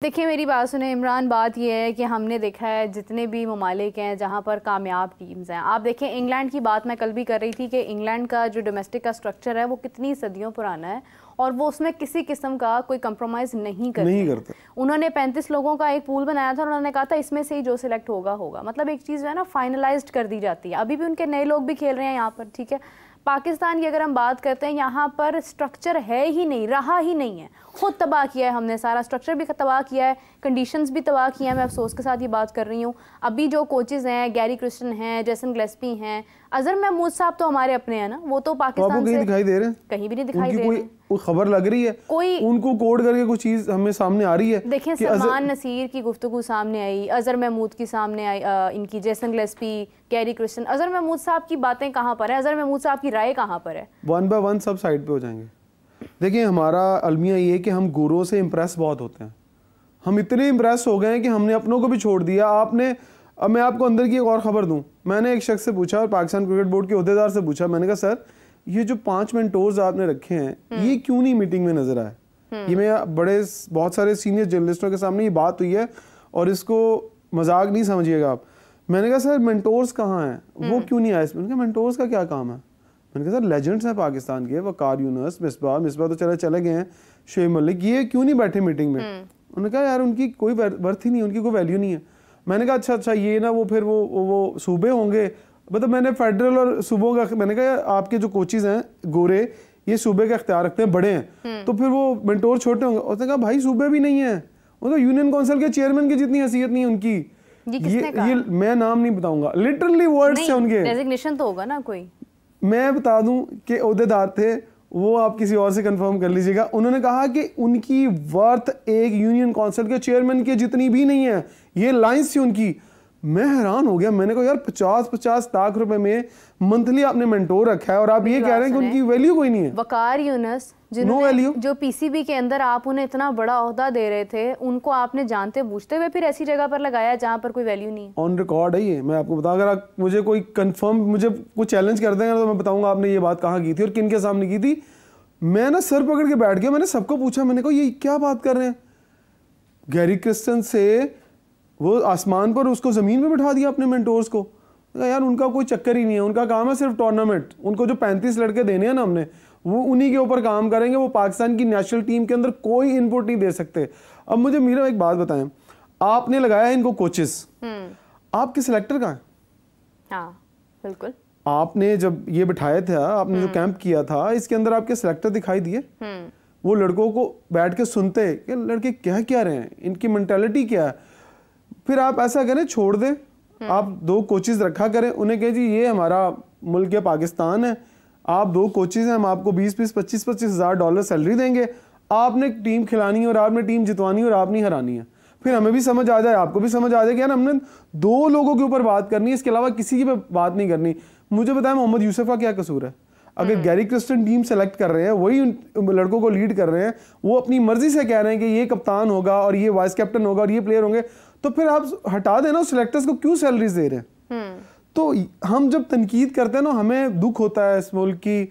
देखिए मेरी बात सुने इमरान, बात यह है कि हमने देखा है जितने भी ममालिक हैं जहाँ पर कामयाब टीम्स हैं। आप देखें इंग्लैंड की बात मैं कल भी कर रही थी कि इंग्लैंड का जो डोमेस्टिक का स्ट्रक्चर है वो कितनी सदियों पुराना है और वो उसमें किसी किस्म का कोई कंप्रोमाइज़ नहीं करते। उन्होंने 35 लोगों का एक पूल बनाया था और उन्होंने कहा था इसमें से ही जो सिलेक्ट होगा होगा। मतलब एक चीज़ जो है ना फाइनलाइज्ड कर दी जाती है। अभी भी उनके नए लोग भी खेल रहे हैं यहाँ पर, ठीक है। पाकिस्तान की अगर हम बात करते हैं, यहाँ पर स्ट्रक्चर है ही नहीं, रहा ही नहीं है। खुद तबाह किया है हमने, सारा स्ट्रक्चर भी तबाह किया है, कंडीशंस भी तबाह किया है। मैं अफसोस के साथ ये बात कर रही हूँ। अभी जो कोचेस हैं, गैरी क्रिस्टन हैं, जेसन गिलेस्पी हैं, अजहर महमूद साहब तो हमारे अपने हैं ना, वो तो पाकिस्तान से दिखाई दे रहे हैं, कहीं भी नहीं दिखाई दे रहे हैं। कोई खबर लग रही है, कोई उनको कोड करके कुछ चीज हमें सामने आ रही है। देखें सलमान नसीर की गुफ्तगू सामने आई, अजहर महमूद की सामने आई, इनकी Jason Gillespie, Gary Kirsten. Azhar Mahmood साहब की बातें कहाँ पर है? अजहर महमूद साहब की राय कहाँ पर है? 1 बाय 1 सब साइड पे हो जाएंगे। देखिए हमारा अलमिया ये है कि हम गोरों से इम्प्रेस बहुत होते हैं। हम इतने इम्प्रेस हो गए हैं कि हमने अपनों को भी छोड़ दिया। अब मैं आपको अंदर की एक और खबर दूं। मैंने एक शख्स से पूछा, और पाकिस्तान क्रिकेट बोर्ड के अहदेदार से पूछा, मैंने कहा सर ये जो 5 मेंटोर्स आपने रखे हैं ये क्यों नहीं मीटिंग में नजर आए? ये मैं बहुत सारे सीनियर जर्नलिस्टों के सामने ये बात हुई है और इसको मजाक नहीं समझिएगा आप। मैंने कहा सर मेंटोर्स कहाँ हैं, वो क्यों नहीं आए इसमें? मैंने कहा मेंटोर्स का क्या काम है? मैंने कहा सर लेजेंड्स हैं पाकिस्तान के, वकार यूनुस, मिसबाह तो चले गए हैं, शोएब मलिक, ये क्यों नहीं बैठे मीटिंग में? उन्होंने कहा यार उनकी कोई वर्थ ही नहीं, उनकी कोई वैल्यू नहीं है। मैंने कहा अच्छा ये ना वो फिर वो सूबे होंगे, मतलब मैंने फेडरल और सूबों का, मैंने कहा आपके जो कोचेज हैं गोरे ये सूबे का इख्तियार रखते हैं, बड़े हैं, तो फिर वो मेंटोर छोटे होंगे। उसने कहा भाई सूबे भी नहीं है, वो तो यूनियन काउंसिल के चेयरमैन की जितनी हैसियत नहीं है उनकी। ये मैं नाम नहीं बताऊंगा, लिटरली वर्ड्स हैं उनके। डेजिग्नेशन तो होगा ना कोई। मैं बता दूं कि ओहदेदार थे, वो आप किसी और से कंफर्म कर लीजिएगा। उन्होंने कहा कि उनकी वर्थ एक यूनियन काउंसिल के चेयरमैन के जितनी भी नहीं है, ये लाइंस थी उनकी। मैं हैरान हो गया, मैंने कहा यार 50-50 लाख रुपए में मंथली आपने मेंटोर रखा है और आप ये कह रहे हैं कि उनकी वैल्यू कोई नहीं है। वकार यूनुस जो पीसीबी के अंदर आप उन्हें इतना बड़ा ओहदा दे रहे थे, उनको आपने जानते बूझते हुए फिर ऐसी जगह पर लगाया जहां पर कोई वैल्यू नहीं है। ऑन रिकॉर्ड है ये, मैं आपको बताऊं। अगर आप मुझे कोई कंफर्म, मुझे कोई चैलेंज कर देंगे तो मैं बताऊंगा आपने ये बात कहाँ की थी और किन के सामने की थी। मैं ना सर पकड़ के बैठ गया, मैंने सबको पूछा, मैंने कहा ये क्या बात कर रहे हैं? गैरी क्रिस्टन से वो आसमान पर, उसको जमीन पे बिठा दिया अपने मेंटोर्स को। यार उनका कोई चक्कर ही नहीं है, उनका काम है सिर्फ टूर्नामेंट। उनको जो 35 लड़के देने हैं ना हमने, वो उन्हीं के ऊपर काम करेंगे। वो पाकिस्तान की नेशनल टीम के अंदर कोई इनपुट नहीं दे सकते। अब मुझे मीरा एक बात बताएं, आपने लगाया इनको कोचेस, आपके सिलेक्टर कहाँ है? हाँ बिल्कुल, आपने जब ये बिठाया था, आपने जो कैंप किया था, इसके अंदर आपके सिलेक्टर दिखाई दिए? वो लड़कों को बैठ के सुनते कि लड़के क्या रहे हैं, इनकी मेंटालिटी क्या है। फिर आप ऐसा करें, छोड़ दें, आप 2 कोचेस रखा करें, उन्हें कहें जी ये हमारा मुल्क है, पाकिस्तान है, आप 2 कोचेस हैं, हम आपको 20-20, 25-25 हज़ार डॉलर सैलरी देंगे, आपने टीम खिलानी है और आपने टीम जितवानी है और आपने हरानी है। फिर हमें भी समझ आ जाए, आपको भी समझ आ जाए कि यार हमने 2 लोगों के ऊपर बात करनी है, इसके अलावा किसी की बात नहीं करनी। मुझे बताएं मोहम्मद यूसुफ का क्या कसूर है? अगर गैरी क्रिस्टन टीम सेलेक्ट कर रहे हैं, वही उन लड़कों को लीड कर रहे हैं, वो अपनी मर्जी से कह रहे हैं कि ये कप्तान होगा और ये वाइस कैप्टन होगा और ये प्लेयर होंगे, तो फिर आप हटा देना उस सिलेक्टर्स को, क्यों सैलरीज दे रहे हैं? तो हम जब तनकीद करते हैं ना, हमें दुख होता है इस मुल्क की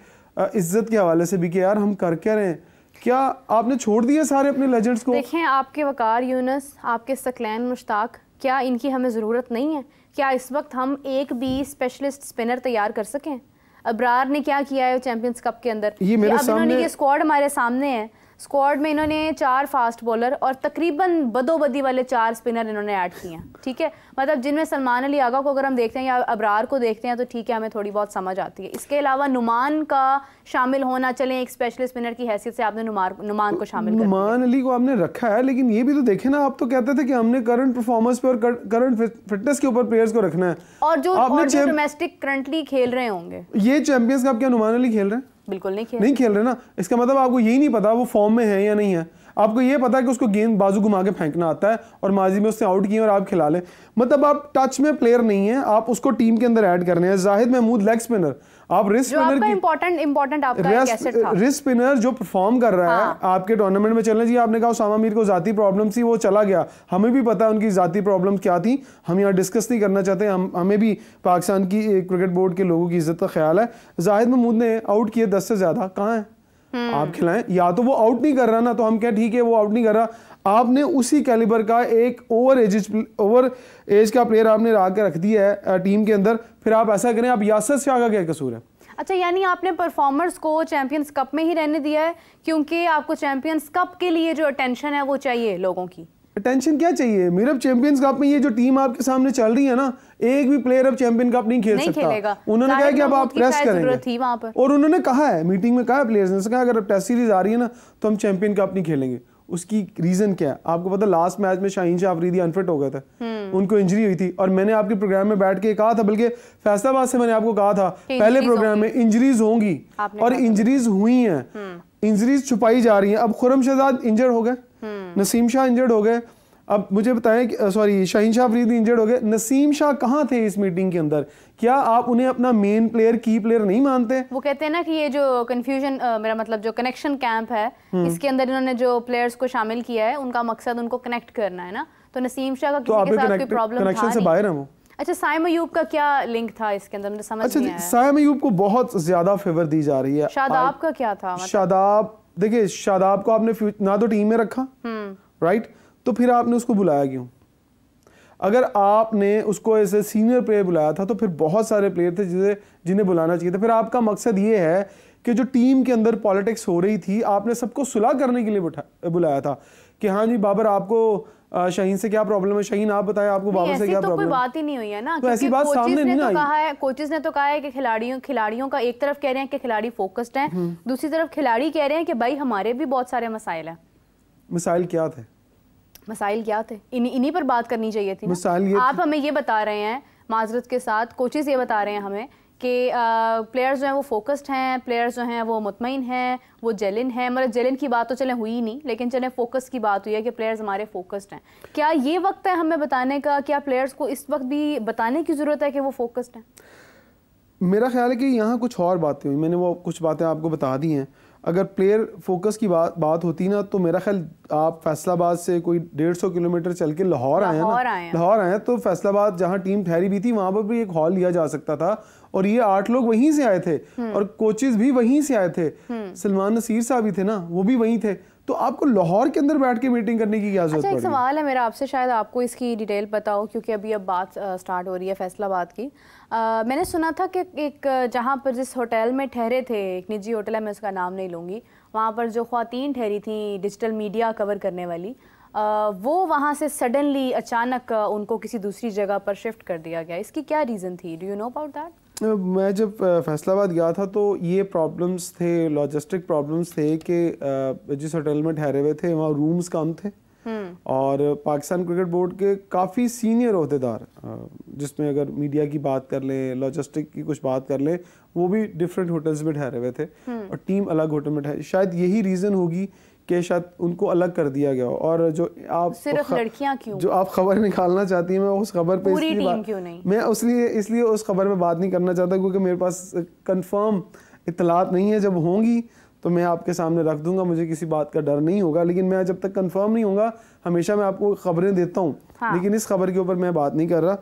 इज्जत के हवाले से भी कि यार हम कर क्या रहे हैं। क्या आपने छोड़ दिए सारे अपने लेजेंड्स को? देखें आपके वकार यूनुस, आपके सकलैन मुश्ताक, क्या इनकी हमें ज़रूरत नहीं है? क्या इस वक्त हम एक भी स्पेशलिस्ट स्पिनर तैयार कर सकें? अब्रार ने क्या किया है चैंपियंस कप के अंदर? ये मेरे सामने ये स्क्वाड हमारे सामने है। स्क्वाड में इन्होंने 4 फास्ट बॉलर और तकरीबन बदोबदी वाले 4 स्पिनर इन्होंने ऐड किए हैं, ठीक है। मतलब जिनमें सलमान अली आगा को अगर हम देखते हैं या अब्रार को देखते हैं तो ठीक है, हमें थोड़ी बहुत समझ आती है। इसके अलावा नुमान का शामिल होना, चलें एक स्पेशलिस्ट स्पिनर की हैसियत से आपने नुमान को शामिल कर दिया। नुमान अली को आपने रखा है, लेकिन ये भी तो देखे ना, आप तो कहते थे कि हमने करंट परफॉर्मेंस पे और करंट फिटनेस के ऊपर प्लेयर्स को रखना है। और जो डोमेस्टिक करंटली खेल रहे होंगे, ये चैंपियंस कप क्या नुमान अली खेल रहे हैं? बिल्कुल नहीं खेल रहे ना। इसका मतलब आपको यही नहीं पता वो फॉर्म में है या नहीं है। आपको ये पता है कि उसको गेंद बाजू घुमा के फेंकना आता है और माजी में उससे आउट किए और आप खिला लें। मतलब आप टच में प्लेयर नहीं है, आप उसको टीम के अंदर ऐड करने हैं। जाहिद महमूद लेग स्पिनर, आप रिस्ट स्पिनर की इंपॉर्टेंट आपका एक एसेट था। रिस्ट स्पिनर जो परफॉर्म कर रहा है आपके टूर्नामेंट में चलने जी। आपने कहा उसामा मीर को जाती प्रॉब्लम थी, वो चला गया, हमें भी पता है उनकी जाती प्रॉब्लम क्या थी, हम यहाँ डिस्कस नहीं करना चाहते। हमें भी पाकिस्तान की क्रिकेट बोर्ड के लोगों की इज्जत का ख्याल है। जाहिद महमूद ने आउट किए 10 से ज्यादा, कहाँ है? आप खिलाएं। या तो वो आउट नहीं कर रहा ना, तो हम क्या ठीक है वो आउट नहीं कर रहा, आपने उसी कैलिबर का एक ओवर एज का प्लेयर आपने ला के रख दिया है टीम के अंदर, फिर आप ऐसा करें। आप यासर शाह का क्या कसूर है? अच्छा, यानी आपने परफॉर्मर्स को चैंपियंस कप में ही रहने दिया है क्योंकि आपको चैंपियंस कप के लिए जो अटेंशन है वो चाहिए लोगों की। अटेंशन क्या चाहिए? मेरे अब चैंपियंस कप में ये जो टीम आपके सामने चल रही है ना, एक भी प्लेयर अब चैंपियन कप नहीं खेल सकता। उन्होंने कहा कि अब आप प्रेस करेंगे वहां पर, और उन्होंने कहा है, मीटिंग में कहा है प्लेयर्स ने, कहा अगर अब टेस्ट सीरीज आ रही है ना तो हम चैंपियन कप नहीं खेलेंगे। उसकी रीजन क्या है आपको पता? लास्ट मैच में शाहीन शाह अफरीदी अनफिट हो गए थे, उनको इंजरी हुई थी, और मैंने आपके प्रोग्राम में बैठ के कहा था, बल्कि फैसलाबाद से मैंने आपको कहा था पहले प्रोग्राम में, इंजरीज होंगी और इंजरीज हुई हैं, इंजरीज छुपाई जा रही हैं। अब खुरम शहजाद इंजर्ड हो गए, नसीम शाह इंजर्ड हो गए, अब मुझे बताएं, सॉरी शाहीन शाह अफरीदी इंजर्ड हो गए, नसीम शाह कहाँ थे इस मीटिंग के अंदर? क्या आप उन्हें अपना मेन प्लेयर, की प्लेयर नहीं मानते? वो कहते हैं ना कि ये जो कंफ्यूजन, मेरा मतलब जो कनेक्शन कैंप है, इसके अंदर इन्होंने जो प्लेयर्स को शामिल किया है उनका मकसद उनको कनेक्ट करना है ना, तो नसीम शाह का किसी के साथ कोई प्रॉब्लम कनेक्शन से बाहर है वो। अच्छा, साइम अयूब का क्या लिंक था इसके अंदर? मुझे समझ नहीं आया। साइम अयूब को बहुत ज्यादा फेवर दी जा रही है। शादाब का क्या था? शादाब, देखिए शादाब को आपने ना तो टीम में रखा, राइट, तो फिर आपने उसको बुलाया क्यों? अगर आपने उसको ऐसे सीनियर प्लेयर बुलाया था तो फिर बहुत सारे प्लेयर थे जिन्हें बुलाना चाहिए था। फिर आपका मकसद ये है कि जो टीम के अंदर पॉलिटिक्स हो रही थी, आपने सबको सुलह करने के लिए बुलाया था कि हाँ जी बाबर, आपको शाहीन से क्या प्रॉब्लम है, शाहीन आप बताएं आपको बाबर से क्या प्रॉब्लम है? कोई बात ही नहीं हुई है ना, तो ऐसी बात सामने नहीं आई। कोचेस ने तो कहा है कि खिलाड़ियों का, एक तरफ कह रहे हैं कि खिलाड़ी फोकस्ड हैं, दूसरी तरफ खिलाड़ी कह रहे हैं कि भाई हमारे भी बहुत सारे मसाइल हैं। मसाइल क्या थे? मसाइल क्या थे? इन्हीं पर बात करनी चाहिए थी ना। आप हमें ये बता रहे हैं, माजरत के साथ कोचेस ये बता रहे हैं हमें कि प्लेयर्स जो हैं वो फोकस्ड हैं, प्लेयर्स जो हैं वो मुतमईन हैं, वो जेलिन है। मतलब जेलिन की बात तो चले हुई नहीं, लेकिन चले फोकस की बात हुई है कि प्लेयर्स हमारे फोकस्ड हैं। क्या ये वक्त है हमें बताने का? क्या प्लेयर्स को इस वक्त भी बताने की ज़रूरत है कि वो फोकस्ड हैं? मेरा ख्याल है कि यहाँ कुछ और बातें हुई, मैंने वो कुछ बातें आपको बता दी हैं। अगर प्लेयर फोकस की बात होती ना, तो मेरा ख्याल आप फैसलाबाद से कोई 150 किलोमीटर चल के लाहौर आए हैं, तो फैसलाबाद जहाँ टीम ठहरी भी थी वहाँ पर भी एक हॉल लिया जा सकता था, और ये 8 लोग वहीं से आए थे और कोचेस भी वहीं से आए थे। सलमान नसीर साहब भी थे ना, वो भी वहीं थे। तो आपको लाहौर के अंदर बैठ के मीटिंग करने की क्या जरूरत पड़ी? अच्छा, एक सवाल है मेरा आपसे, शायद आपको इसकी डिटेल पता हो क्योंकि अभी अब बात स्टार्ट हो रही है फैसलाबाद की। मैंने सुना था कि एक जहाँ पर जिस होटल में ठहरे थे, एक निजी होटल है, मैं उसका नाम नहीं लूँगी, वहाँ पर जो ख्वातीन ठहरी थी डिजिटल मीडिया कवर करने वाली, वो वहाँ से सडनली अचानक उनको किसी दूसरी जगह पर शिफ्ट कर दिया गया। इसकी क्या रीज़न थी? Do you know about that? मैं जब फैसलाबाद गया था तो ये प्रॉब्लम्स थे, लॉजिस्टिक प्रॉब्लम्स थे कि जिस होटल में ठहरे हुए थे वहाँ रूम्स कम थे, और पाकिस्तान क्रिकेट बोर्ड के काफ़ी सीनियर अहदेदार, जिसमें अगर मीडिया की बात कर लें, लॉजिस्टिक की कुछ बात कर लें, वो भी डिफरेंट होटल्स में ठहरे हुए थे और टीम अलग होटल में ठहरी। शायद यही रीज़न होगी कि शायद उनको अलग कर दिया गया। और जो आप सिर्फ लड़कियां क्यों, जो आप खबर निकालना चाहती हैं, मैं उस खबर पे पूरी टीम क्यों नहीं, मैं इसलिए उस खबर में बात नहीं करना चाहता क्योंकि मेरे पास कंफर्म इत्तलात नहीं है। जब होंगी तो मैं आपके सामने रख दूंगा, मुझे किसी बात का डर नहीं होगा, लेकिन मैं जब तक कंफर्म नहीं होगा हमेशा मैं आपको खबरें देता हूँ। लेकिन इस खबर के ऊपर मैं बात नहीं कर रहा।